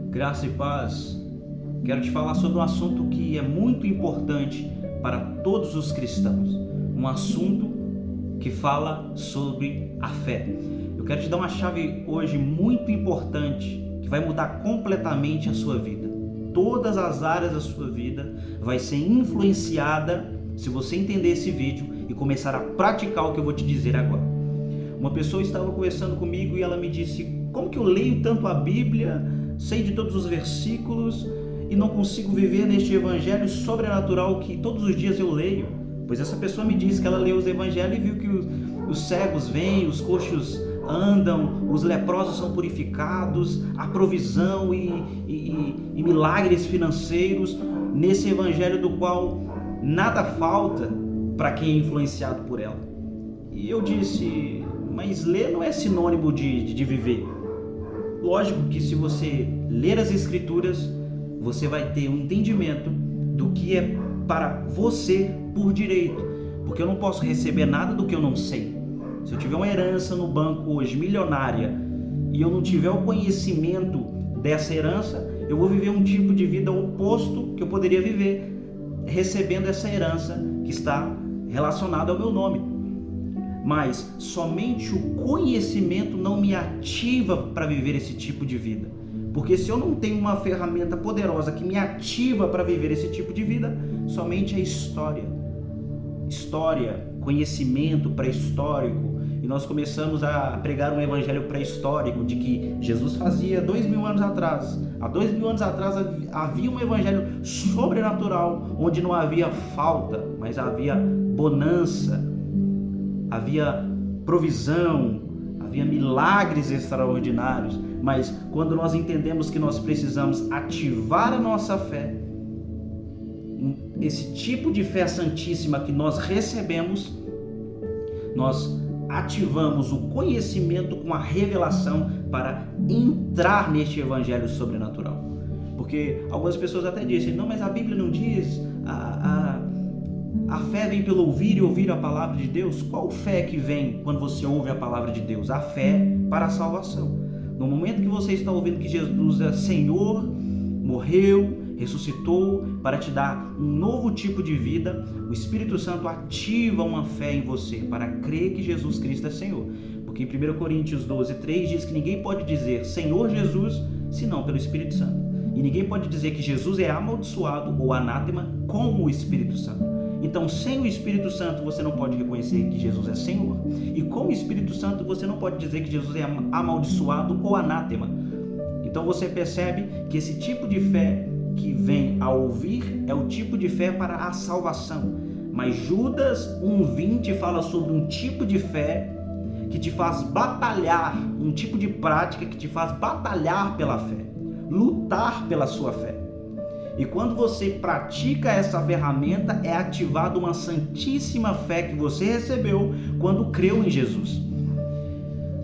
Graça e paz. Quero te falar sobre um assunto que é muito importante para todos os cristãos. Um assunto que fala sobre a fé. Eu quero te dar uma chave hoje muito importante que vai mudar completamente a sua vida. Todas as áreas da sua vida vai ser influenciada se você entender esse vídeo e começar a praticar o que eu vou te dizer agora. Uma pessoa estava conversando comigo e ela me disse: como que eu leio tanto a Bíblia, sei de todos os versículos e não consigo viver neste evangelho sobrenatural que todos os dias eu leio? Pois essa pessoa me disse que ela leu os evangelhos e viu que os cegos vêm, os coxos andam, os leprosos são purificados, há provisão e milagres financeiros nesse evangelho do qual nada falta para quem é influenciado por ela. E eu disse: mas ler não é sinônimo de viver. Lógico que se você ler as escrituras, você vai ter um entendimento do que é para você por direito, porque eu não posso receber nada do que eu não sei. Se eu tiver uma herança no banco hoje milionária e eu não tiver o conhecimento dessa herança, eu vou viver um tipo de vida oposto que eu poderia viver recebendo essa herança que está relacionada ao meu nome. Mas somente o conhecimento não me ativa para viver esse tipo de vida. Porque se eu não tenho uma ferramenta poderosa que me ativa para viver esse tipo de vida, somente a história, conhecimento pré-histórico. E nós começamos a pregar um evangelho pré-histórico de que Jesus fazia 2000 anos atrás. Há 2000 anos atrás havia um evangelho sobrenatural, onde não havia falta, mas havia bonança, havia provisão, havia milagres extraordinários. Mas quando nós entendemos que nós precisamos ativar a nossa fé, esse tipo de fé santíssima que nós recebemos, nós ativamos o conhecimento com a revelação para entrar neste evangelho sobrenatural. Porque algumas pessoas até dizem: não, mas a Bíblia não diz, a fé vem pelo ouvir e ouvir a palavra de Deus. Qual fé que vem quando você ouve a palavra de Deus? A fé para a salvação. No momento que você está ouvindo que Jesus é Senhor, morreu, ressuscitou para te dar um novo tipo de vida, o Espírito Santo ativa uma fé em você para crer que Jesus Cristo é Senhor. Porque em 1 Coríntios 12:3 diz que ninguém pode dizer Senhor Jesus senão pelo Espírito Santo. E ninguém pode dizer que Jesus é amaldiçoado ou anátema com o Espírito Santo. Então, sem o Espírito Santo, você não pode reconhecer que Jesus é Senhor. E com o Espírito Santo, você não pode dizer que Jesus é amaldiçoado ou anátema. Então, você percebe que esse tipo de fé que vem a ouvir é o tipo de fé para a salvação. Mas Judas 1:20 fala sobre um tipo de fé que te faz batalhar, um tipo de prática que te faz batalhar pela fé, lutar pela sua fé. E quando você pratica essa ferramenta, é ativada uma santíssima fé que você recebeu quando creu em Jesus.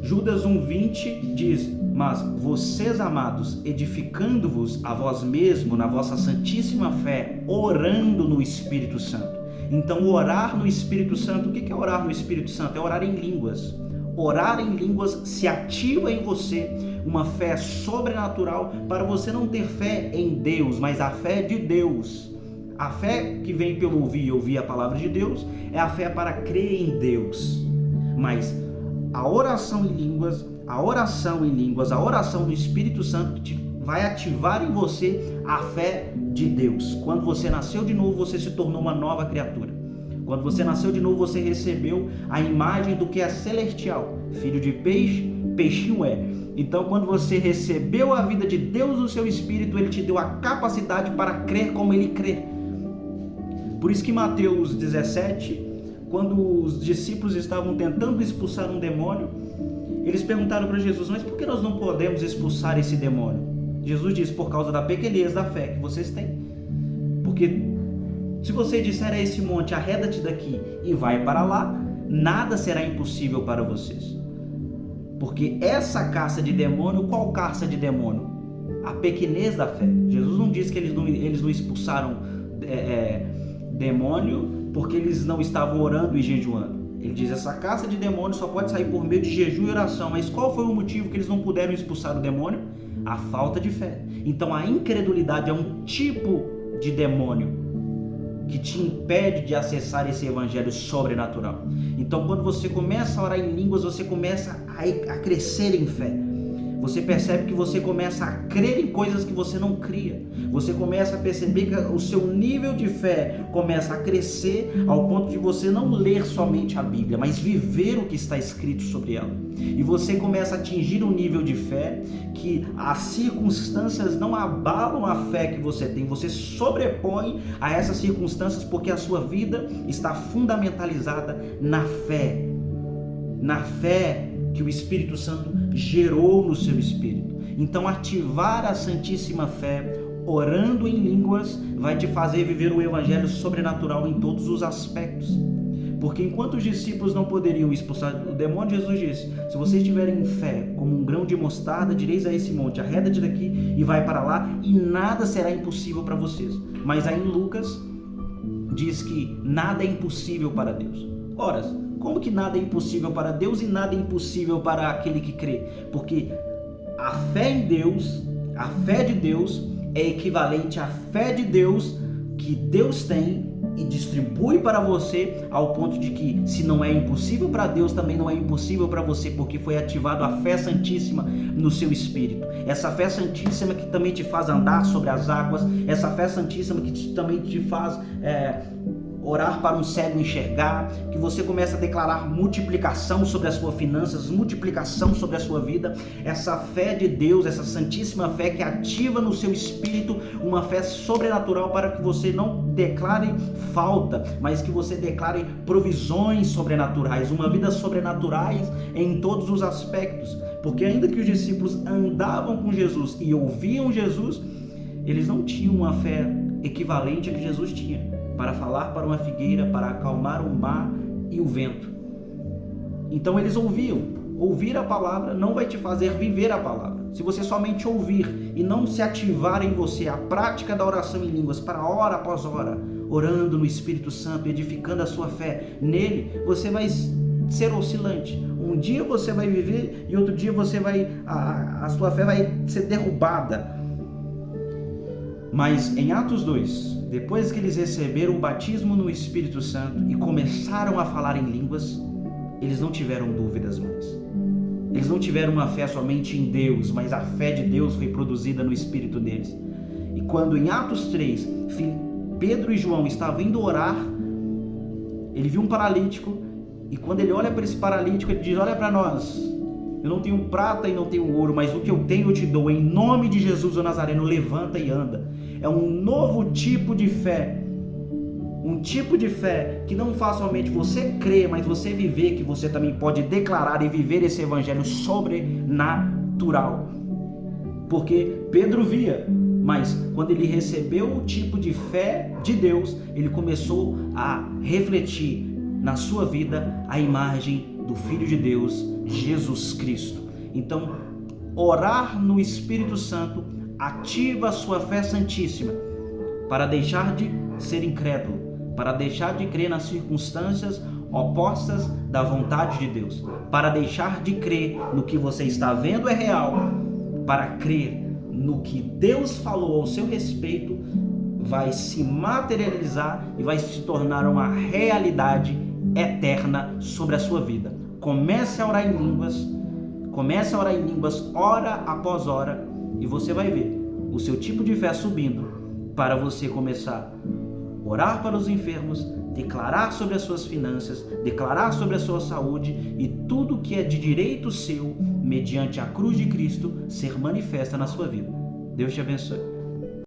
Judas 1:20 diz: mas vocês, amados, edificando-vos a vós mesmos na vossa santíssima fé, orando no Espírito Santo. Então, orar no Espírito Santo, o que é orar no Espírito Santo? É orar em línguas. Orar em línguas se ativa em você uma fé sobrenatural para você não ter fé em Deus, mas a fé de Deus. A fé que vem pelo ouvir e ouvir a palavra de Deus é a fé para crer em Deus. Mas a oração em línguas, a oração no Espírito Santo vai ativar em você a fé de Deus. Quando você nasceu de novo, você se tornou uma nova criatura. Quando você nasceu de novo, você recebeu a imagem do que é celestial. Filho de peixe, peixinho é. Então, quando você recebeu a vida de Deus no seu espírito, Ele te deu a capacidade para crer como Ele crê. Por isso que Mateus 17, quando os discípulos estavam tentando expulsar um demônio, eles perguntaram para Jesus: mas por que nós não podemos expulsar esse demônio? Jesus disse: por causa da pequenez da fé que vocês têm. Porque se você disser a esse monte: arreda-te daqui e vai para lá, nada será impossível para vocês. Porque essa caça de demônio, qual caça de demônio? A pequenez da fé. Jesus não disse que eles não expulsaram demônio porque eles não estavam orando e jejuando. Ele diz: essa caça de demônio só pode sair por meio de jejum e oração. Mas qual foi o motivo que eles não puderam expulsar o demônio? A falta de fé. Então a incredulidade é um tipo de demônio que te impede de acessar esse evangelho sobrenatural. Então quando você começa a orar em línguas, você começa a crescer em fé. Você percebe que você começa a crer em coisas que você não cria. Você começa a perceber que o seu nível de fé começa a crescer ao ponto de você não ler somente a Bíblia, mas viver o que está escrito sobre ela. E você começa a atingir um nível de fé que as circunstâncias não abalam a fé que você tem. Você sobrepõe a essas circunstâncias porque a sua vida está fundamentalizada na fé. Na fé que o Espírito Santo gerou no seu espírito. Então ativar a Santíssima Fé, orando em línguas, vai te fazer viver o evangelho sobrenatural em todos os aspectos. Porque enquanto os discípulos não poderiam expulsar o demônio, Jesus disse: se vocês tiverem fé como um grão de mostarda, direis a esse monte, arreda-te daqui e vai para lá, e nada será impossível para vocês. Mas aí em Lucas diz que nada é impossível para Deus. Ora, como que nada é impossível para Deus e nada é impossível para aquele que crê? Porque a fé em Deus, a fé de Deus é equivalente à fé de Deus que Deus tem e distribui para você, ao ponto de que se não é impossível para Deus, também não é impossível para você, porque foi ativado a fé santíssima no seu espírito. Essa fé santíssima que também te faz andar sobre as águas, essa fé santíssima que também te faz orar para um cego enxergar, que você começa a declarar multiplicação sobre as suas finanças, multiplicação sobre a sua vida. Essa fé de Deus, essa santíssima fé que ativa no seu espírito uma fé sobrenatural para que você não declare falta, mas que você declare provisões sobrenaturais, uma vida sobrenaturais em todos os aspectos. Porque ainda que os discípulos andavam com Jesus e ouviam Jesus, eles não tinham uma fé equivalente a que Jesus tinha, para falar para uma figueira, para acalmar o mar e o vento. Então eles ouviam. Ouvir a palavra não vai te fazer viver a palavra. Se você somente ouvir e não se ativar em você a prática da oração em línguas para hora após hora, orando no Espírito Santo, edificando a sua fé nele, você vai ser oscilante. Um dia você vai viver e outro dia a sua fé vai ser derrubada. Mas em Atos 2, depois que eles receberam o batismo no Espírito Santo e começaram a falar em línguas, eles não tiveram dúvidas mais. Eles não tiveram uma fé somente em Deus, mas a fé de Deus foi produzida no espírito deles. E quando em Atos 3, Pedro e João estavam indo orar, ele viu um paralítico, e quando ele olha para esse paralítico, ele diz: olha para nós, eu não tenho prata e não tenho ouro, mas o que eu tenho eu te dou, em nome de Jesus o Nazareno, levanta e anda. É um novo tipo de fé, um tipo de fé que não faz somente você crer, mas você viver, que você também pode declarar e viver esse evangelho sobrenatural. Porque Pedro via, mas quando ele recebeu o tipo de fé de Deus, ele começou a refletir na sua vida a imagem do Filho de Deus, Jesus Cristo. Então, orar no Espírito Santo ativa a sua fé santíssima para deixar de ser incrédulo, para deixar de crer nas circunstâncias opostas da vontade de Deus, para deixar de crer no que você está vendo é real, para crer no que Deus falou ao seu respeito vai se materializar e vai se tornar uma realidade eterna sobre a sua vida. Comece a orar em línguas, hora após hora, e você vai ver o seu tipo de fé subindo para você começar a orar para os enfermos, declarar sobre as suas finanças, declarar sobre a sua saúde e tudo que é de direito seu, mediante a cruz de Cristo, ser manifesta na sua vida. Deus te abençoe.